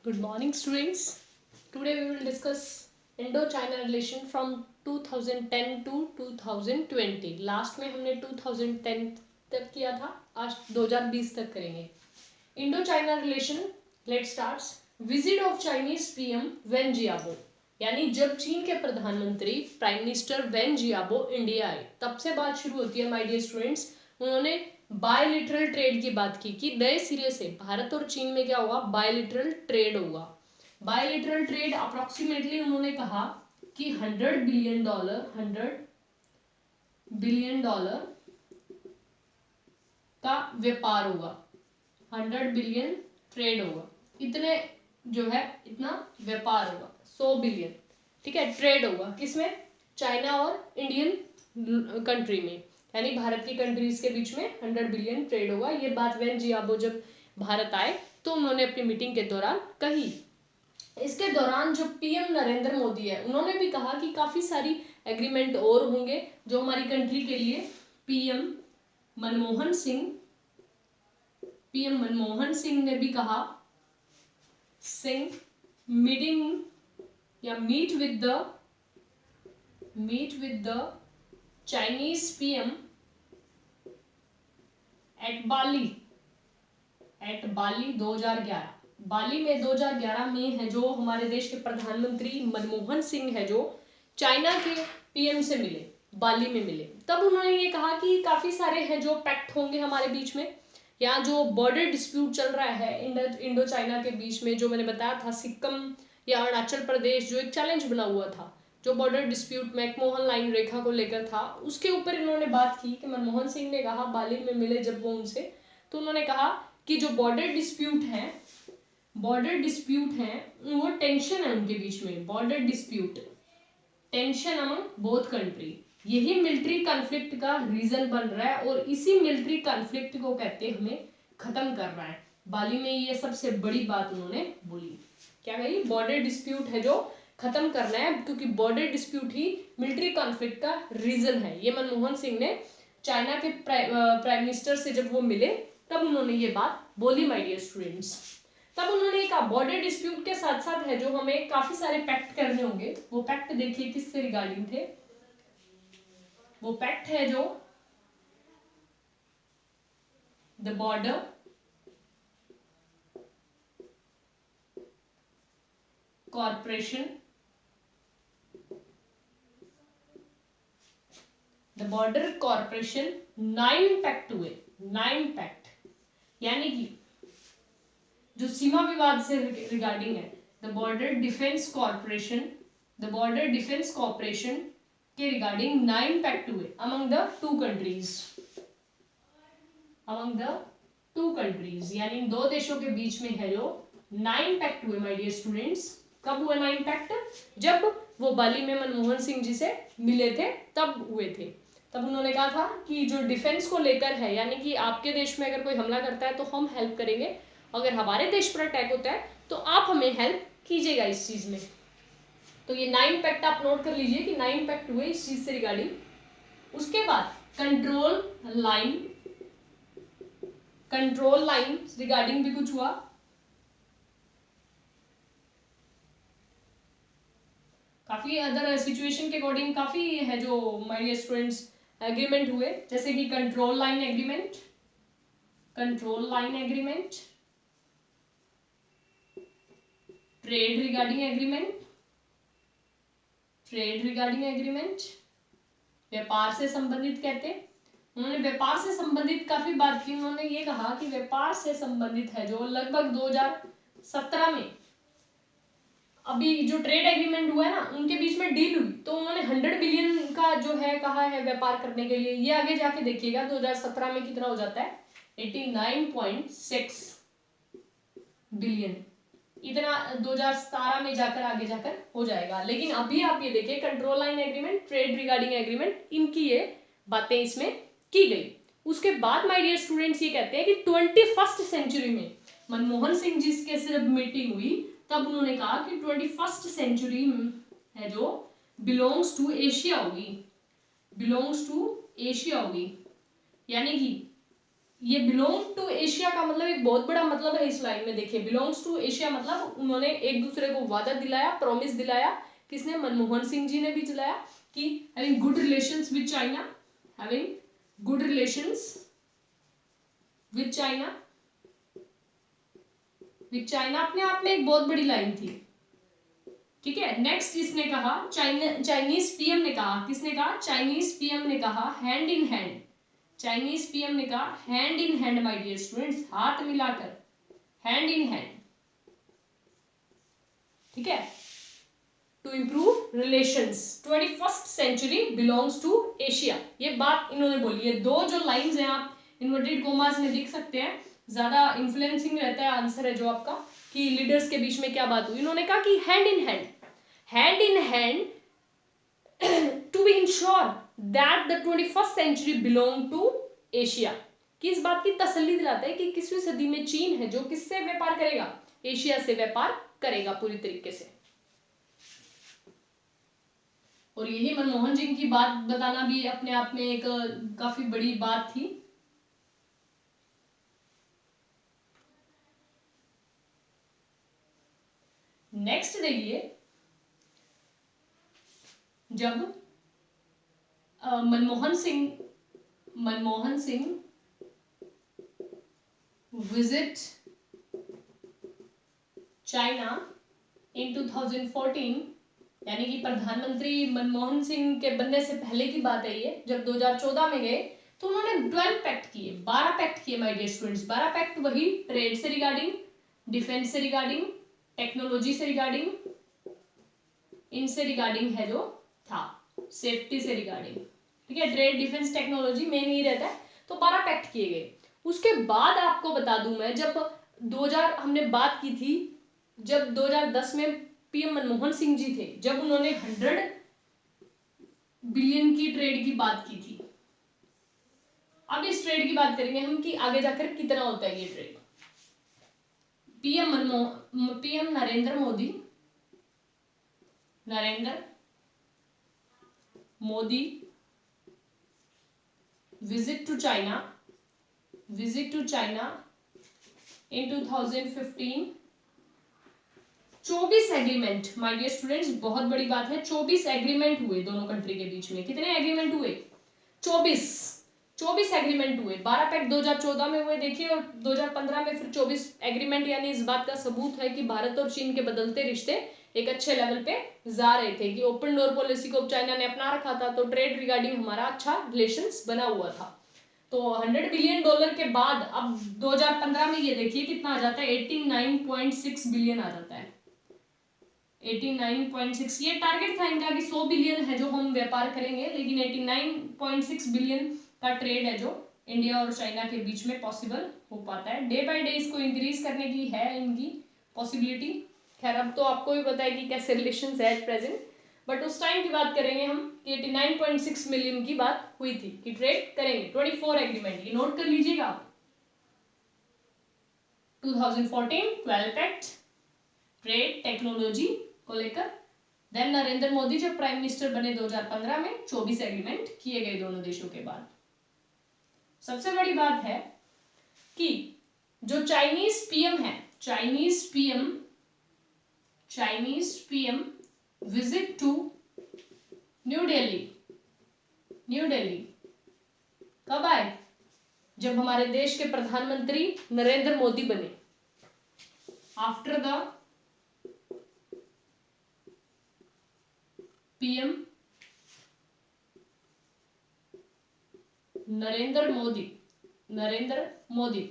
Good morning, students. Today we will discuss Indo-China relation from 2010 to 2020. Last में हमने 2010 तक किया था, आज 2020 तक करेंगे. Indo-China relation. Let's start. Visit of Chinese PM Wen Jiabo. यानी जब चीन के प्रधानमंत्री प्राइम मिनिस्टर वेन जियाबो इंडिया आए तब से बात शुरू होती है. माय डियर स्टूडेंट्स, उन्होंने बायलिटरल ट्रेड की बात की कि नए सिरे से भारत और चीन में क्या होगा, बायलिटरल ट्रेड होगा. बायलिटरल ट्रेड अप्रोक्सीमेटली उन्होंने कहा कि $100 बिलियन का व्यापार होगा. 100 बिलियन ट्रेड होगा, इतने जो है इतना व्यापार होगा. 100 बिलियन, ठीक है, ट्रेड होगा किसमें, चाइना और इंडियन कंट्री में, यानी भारत की कंट्रीज के बीच में 100 बिलियन ट्रेड होगा. ये बात वेन जियाबो जब भारत आए तो उन्होंने अपनी मीटिंग के दौरान कही. इसके दौरान जो पीएम नरेंद्र मोदी है उन्होंने भी कहा कि काफी सारी एग्रीमेंट और होंगे जो हमारी कंट्री के लिए. पीएम मनमोहन सिंह ने भी कहा, मीटिंग या meet with the Chinese PM at Bali 2011. Bali में 2011 में है जो हमारे देश के प्रधानमंत्री मनमोहन सिंह है जो चाइना के पीएम से मिले, बाली में मिले. तब उन्होंने ये कहा कि काफी सारे हैं जो पैक्ट होंगे हमारे बीच में. यहाँ जो बॉर्डर डिस्प्यूट चल रहा है इंडो चाइना के बीच में, जो मैंने बताया था सिक्किम या अरुणाचल प्रदेश जो एक चैलेंज बना हुआ था, जो बॉर्डर डिस्प्यूट मैकमोहन लाइन रेखा को लेकर था, उसके ऊपर इन्होंने बात की. कि मनमोहन सिंह ने कहा बाली में मिले जब वो उनसे, तो उन्होंने कहा कि जो बॉर्डर डिस्प्यूट है वो टेंशन है उनके बीच में. Border dispute, tension among both country, यही मिलिट्री कॉन्फ्लिक्ट का रीजन बन रहा है और इसी मिलिट्री कॉन्फ्लिक्ट को कहते हैं हमें खत्म करना है. बाली में ये सबसे बड़ी बात उन्होंने बोली. क्या कही, बॉर्डर डिस्प्यूट है जो खत्म करना है, क्योंकि बॉर्डर डिस्प्यूट ही मिलिट्री कॉन्फ्लिक्ट का रीजन है. ये मनमोहन सिंह ने चाइना के प्राइम मिनिस्टर से जब वो मिले तब उन्होंने ये बात बोली. माय डियर स्टूडेंट्स, तब उन्होंने कहा बॉर्डर डिस्प्यूट के साथ साथ है जो हमें काफी सारे पैक्ट करने होंगे. वो पैक्ट देखिए किससे रिगार्डिंग थे. वो पैक्ट है जो the border corporation, the border corporation 9 pact हुए. 9 पैक्ट यानी कि जो सीमा विवाद से रिगार्डिंग है, द बॉर्डर डिफेंस कॉर्पोरेशन के रिगार्डिंग 9 पैक्ट हुए अमंग द टू कंट्रीज, यानी दो देशों के बीच में है जो 9 पैक्ट हुए. माय डियर स्टूडेंट्स, कब हुए 9 पैक्ट, जब वो बाली में मनमोहन सिंह जी से मिले थे तब हुए थे. तब उन्होंने कहा था कि जो डिफेंस को लेकर है, यानी कि आपके देश में अगर कोई हमला करता है तो हम हेल्प करेंगे, अगर हमारे देश पर अटैक होता है तो आप हमें हेल्प कीजिएगा इस चीज में. तो ये 9 पैक्ट आप नोट कर लीजिए कि 9 पैक्ट हुए इस चीज से रिगार्डिंग. उसके बाद कंट्रोल लाइन रिगार्डिंग भी कुछ हुआ. काफी अदर सिचुएशन के अकॉर्डिंग काफी है जो माय डियर स्टूडेंट्स एग्रीमेंट हुए, जैसे कि control line agreement, trade regarding agreement, व्यापार से संबंधित कहते हैं. उन्होंने व्यापार से संबंधित काफी बात की. उन्होंने ये कहा कि व्यापार से संबंधित है जो लगभग 2017 में अभी जो ट्रेड एग्रीमेंट हुआ है ना, उनके बीच में डील हुई, तो उन्होंने 100 बिलियन का जो है कहा है व्यापार करने के लिए. ये आगे जाके देखिएगा 2017 में कितना हो जाता है, 89.6 बिलियन, इतना 2017 में जाकर आगे जाकर हो जाएगा. लेकिन अभी आप ये देखिए control line agreement, trade regarding agreement, इनकी ये बातें इसमें की गई. उसके बाद माय डियर स्टूडेंट्स ये कहते हैं कि 21st सेंचुरी में मनमोहन सिंह जी के से जब मीटिंग हुई तब उन्होंने कहा कि 21st सेंचुरी है जो बिलोंग्स टू एशिया होगी, यानी कि ये बिलोंग टू एशिया का मतलब एक बहुत बड़ा मतलब है इस लाइन में। देखिए बिलोंग्स टू एशिया मतलब उन्होंने एक दूसरे को वादा दिलाया, प्रॉमिस दिलाया। किसने? मनमोहन सिंह जी ने भी दिलाया कि having good relations with China, having good relations with China. With China अपने आप में एक बहुत बड़ी लाइन थी। ठीक है, नेक्स्ट इसने कहा चाइनीज पीएम ने कहा, किसने कहा? चाइनीज पीएम ने कहा hand in hand. Chinese PM ने कहा hand in hand my dear students, हाथ मिलाकर, हैंड इन हैंड। ठीक है, to improve relations, 21st century belongs to Asia. ये बात इन्होंने बोली है। दो जो लाइंस हैं आप इन्वर्टेड कोमास में लिख सकते हैं, ज्यादा इन्फ्लुएंसिंग रहता है आंसर है जो आपका कि लीडर्स के बीच में क्या बात हुई। इन्होंने कहा कि hand in hand, hand in hand to be insure that the 21st century belong to Asia. किस बात की तसल्ली दिलाता है कि 21वीं सदी में चीन है जो किससे व्यापार करेगा? एशिया से व्यापार करेगा पूरी तरीके से। और यही मनमोहन सिंह की बात बताना भी अपने आप में एक काफी बड़ी बात थी। नेक्स्ट देखिए, जब Manmohan Singh visit China in 2014, यानी कि प्रधानमंत्री मनमोहन सिंह के बनने से पहले की बात है ये, जब 2014 में गए तो उन्होंने 12 पैक्ट किए, 12 पैक्ट किए माय डियर स्टूडेंट्स। 12 पैक्ट वही ट्रेड से रिगार्डिंग, डिफेंस से रिगार्डिंग, टेक्नोलॉजी से रिगार्डिंग, इनसे रिगार्डिंग है जो था, सेफ्टी से रिगार्डिंग। ठीक है, ट्रेड डिफेंस टेक्नोलॉजी मेन ही रहता है। तो 12 पैक्ट किए गए। उसके बाद आपको बता दूं मैं, जब 2000 हमने बात की थी, जब 2010 में पीएम मनमोहन सिंह जी थे, जब उन्होंने 100 बिलियन की ट्रेड की बात की थी। अब इस ट्रेड की बात करेंगे हम कि आगे जाकर कितना होता है ये trade. PM Narendra Modi visit to China in 2015। 24 agreement my dear students, बहुत बड़ी बात है। 24 एग्रीमेंट हुए दोनों कंट्री के बीच में। कितने एग्रीमेंट हुए? 24 एग्रीमेंट हुए। 12 पैक्ट 2014 में हुए देखिए, और 2015 में फिर 24 एग्रीमेंट। यानी इस बात का सबूत है कि भारत और चीन के बदलते रिश्ते एक अच्छे लेवल पे जा रहे थे, कि ओपन डोर पॉलिसी को चाइना ने अपना रखा था, तो ट्रेड रिगार्डिंग हमारा अच्छा रिलेशंस बना हुआ था। तो $100 बिलियन के बाद अब 2015 में ये देखिए कितना आ जाता है, 89.6 बिलियन आ जाता है। 89.6, ये टारगेट था इनका कि 100 बिलियन है जो हम व्यापार करेंगे, लेकिन 89.6 बिलियन का ट्रेड है जो इंडिया और चाइना के बीच में पॉसिबल हो पाता है। डे बाय डे इसको इंक्रीज करने की है इनकी पॉसिबिलिटी। खैर अब तो आपको भी पता है कि कैसे रिलेशंस है एट प्रेजेंट, बट उस टाइम की बात करेंगे हम कि 89.6 मिलियन की बात हुई थी कि ट्रेड करेंगे। 24 एग्रीमेंट, ये नोट कर लीजिएगा आप। 2014 12 पैक्ट ट्रेड टेक्नोलॉजी को लेकर। देन नरेंद्र मोदी जब प्राइम मिनिस्टर बने 2015 में 24 एग्रीमेंट किए गए दोनों देशों के बाद। सबसे बड़ी बात है कि जो चाइनीज पीएम है, Chinese PM visit to New Delhi कब आए? जब हमारे देश के प्रधानमंत्री नरेंद्र मोदी बने। After the PM Narendra Modi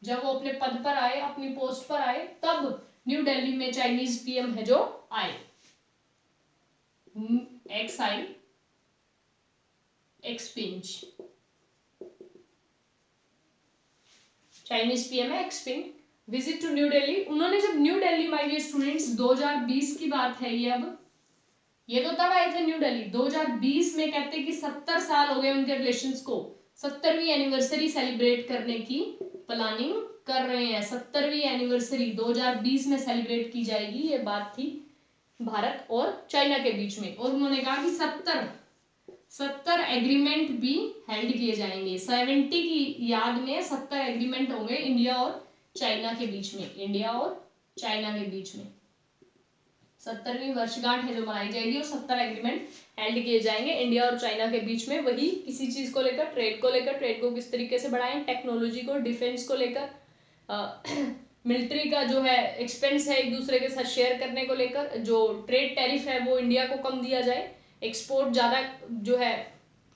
जब वो अपने पद पर आए, अपनी पोस्ट पर आए, तब न्यू दिल्ली में चाइनीज पीएम है जो आए। एक्सपिंच चाइनीज पीएम है एक्सपिंग विजिट टू न्यू दिल्ली। उन्होंने जब New Delhi, my dear students 2020 की बात है ये, अब ये तो तब आए थे न्यू दिल्ली 2020 में। कहते कि 70 साल हो गए उनके रिलेशंस को, 70वीं एनिवर्सरी सेलिब्रेट करने की प्लानिंग कर रहे हैं, 70वीं एनिवर्सरी 2020 में सेलिब्रेट की जाएगी, ये बात थी भारत और चाइना के बीच में। और उन्होंने कहा कि 70 एग्रीमेंट भी हेल्ड किए जाएंगे, 70 की याद में 70 एग्रीमेंट होंगे इंडिया और चाइना के बीच में, इंडिया और चाइना के बीच में 70वीं वर्षगांठ है जो मनाई जाएगी और 70 एग्रीमेंट हेल्ड किए जाएंगे इंडिया और चाइना के बीच में। वही किसी चीज को लेकर, ट्रेड को किस तरीके से बढ़ाएं, टेक्नोलॉजी को, डिफेंस को लेकर, मिलिट्री का जो है एक्सपेंस है एक दूसरे के साथ शेयर करने को लेकर, जो ट्रेड टैरिफ है वो इंडिया को कम दिया जाए, एक्सपोर्ट ज़्यादा जो है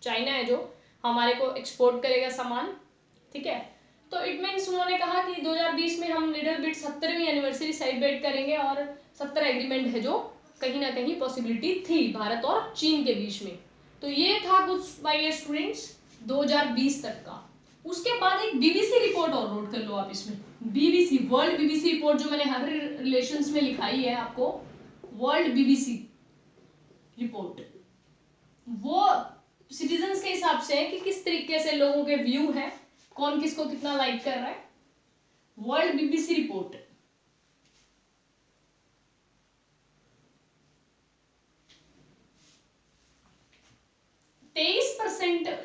चाइना है जो हमारे को एक्सपोर्ट करेगा सामान, ठीक है। तो इट मीन्स उन्होंने कहा कि 2020 में हम लिटिल बिट 70वीं एनिवर्सरी सेलिब्रेट करेंगे और 70 एग्रीमेंट है जो कहीं ना कहीं पॉसिबिलिटी थी भारत और चीन के बीच में। तो ये था कुछ माय स्टूडेंट्स 2020 तक का। उसके बाद एक बीबीसी रिपोर्ट और नोट कर लो आप इसमें, बीबीसी वर्ल्ड बीबीसी रिपोर्ट जो मैंने हर रिलेशंस में लिखाई है आपको, वर्ल्ड बीबीसी रिपोर्ट, वो सिटीजन्स के हिसाब से है कि किस तरीके से लोगों के व्यू है, कौन किसको कितना लाइक कर रहा है। वर्ल्ड बीबीसी रिपोर्ट,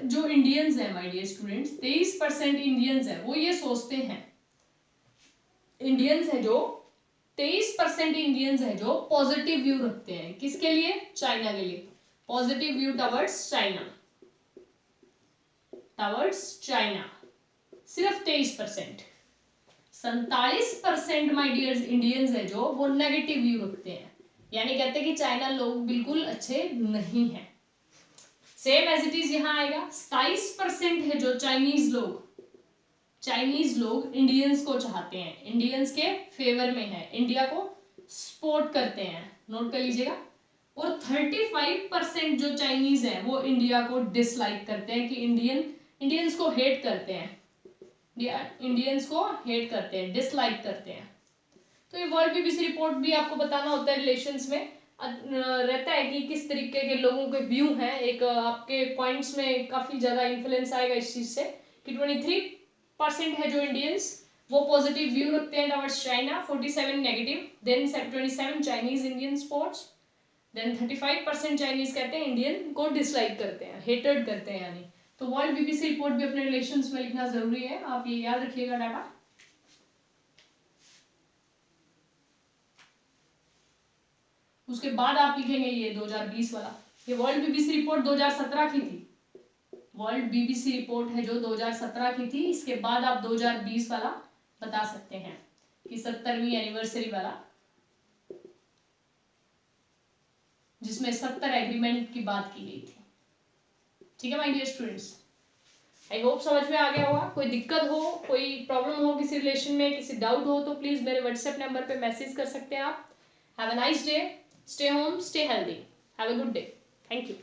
जो इंडियंस है माय डियर स्टूडेंट्स, 23% इंडियंस है वो ये सोचते हैं, इंडियंस है जो 23% इंडियंस है जो पॉजिटिव व्यू रखते हैं, किसके लिए, चाइना के लिए, पॉजिटिव व्यू टवर्ड्स चाइना, सिर्फ 23%। 47% माय डियर इंडियंस है जो वो नेगेटिव व्यू रखते हैं, यानी कहते हैं कि चाइना लोग बिल्कुल अच्छे नहीं है। सेम एज इट इज यहां आएगा, 27% है जो चाइनीज लोग इंडियंस को चाहते हैं, इंडियंस के फेवर में है, इंडिया को सपोर्ट करते हैं, नोट कर लीजिएगा। और 35% जो चाइनीज है वो इंडिया को डिसलाइक करते हैं, कि इंडियंस को हेट करते हैं, डिसलाइक करते हैं। तो ये वर्ल्ड बीबीसी रिपोर्ट भी आपको बताना होता है, रिलेशंस में रहता है कि किस तरीके के लोगों के व्यू हैं, एक आपके पॉइंट्स में काफी ज्यादा इन्फ्लुएंस आएगा इस चीज से, कि 23% है जो इंडियंस वो पॉजिटिव व्यू रखते हैं towards China, 47 negative, then 27 Chinese Indian sports, then 35% Chinese कहते हैं इंडियन को डिसलाइक करते हैं, हेटेड करते हैं यानी। तो वर्ल्ड बीबीसी रिपोर्ट भी अपने रिलेशंस में लिखना जरूरी है, आप ये याद रखिएगा डाटा। उसके बाद आप लिखेंगे ये 2020 वाला, ये वर्ल्ड बीबीसी रिपोर्ट 2017 की थी, वर्ल्ड बीबीसी रिपोर्ट है जो 2017 की थी। इसके बाद आप 2020 वाला बता सकते हैं कि 70वीं एनिवर्सरी वाला, जिसमें 70 एग्रीमेंट की बात की गई थी। ठीक है my dear students, I hope समझ में आ गया होगा। कोई दिक्कत हो, कोई प्रॉब्लम हो किसी रिलेशन में, किसी डाउट हो तो प्लीज मेरे व्हाट्सएप नंबर पे मैसेज कर सकते हैं आप। Have a nice day, stay home, stay healthy, have a good day, thank you.